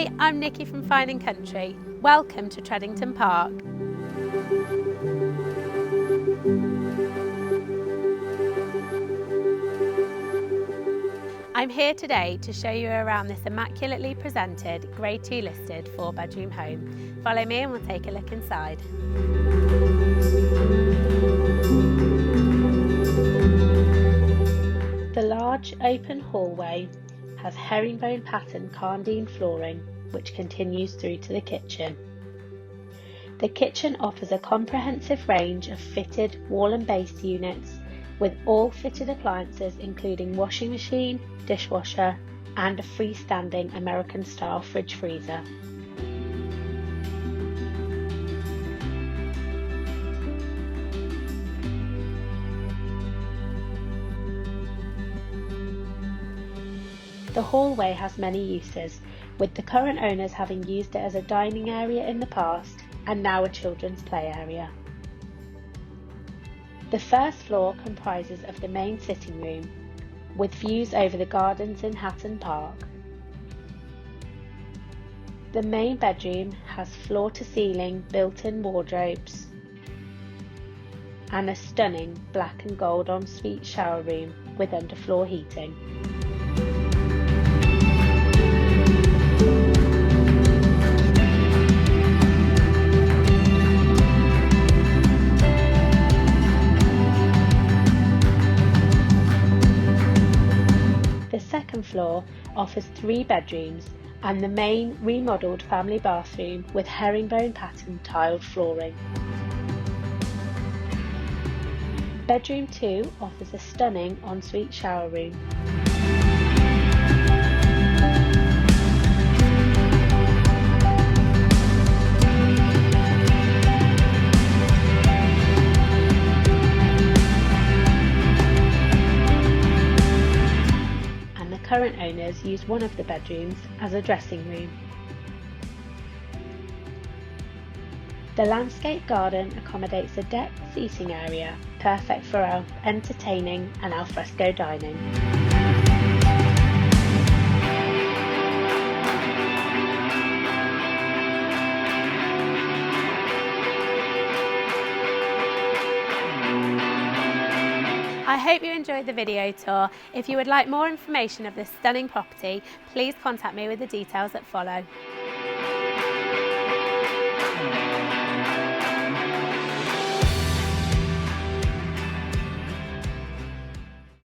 Hi, I'm Nikki from Fine & Country. Welcome to Tredington Park. I'm here today to show you around this immaculately presented Grade 2 listed 4-bedroom home. Follow me and we'll take a look inside. The large open hallway has herringbone pattern Carndean flooring which continues through to the kitchen. The kitchen offers a comprehensive range of fitted wall and base units with all fitted appliances including washing machine, dishwasher and a freestanding American style fridge freezer. The hallway has many uses, with the current owners having used it as a dining area in the past and now a children's play area. The first floor comprises of the main sitting room, with views over the gardens in Hatton Park. The main bedroom has floor-to-ceiling built-in wardrobes and a stunning black and gold ensuite shower room with underfloor heating. The second floor offers 3 bedrooms and the main remodelled family bathroom with herringbone pattern tiled flooring. Bedroom 2 offers a stunning ensuite shower room. Current owners use one of the bedrooms as a dressing room. The landscape garden accommodates a deck seating area, perfect for entertaining and alfresco dining. I hope you enjoyed the video tour. If you would like more information of this stunning property, please contact me with the details that follow.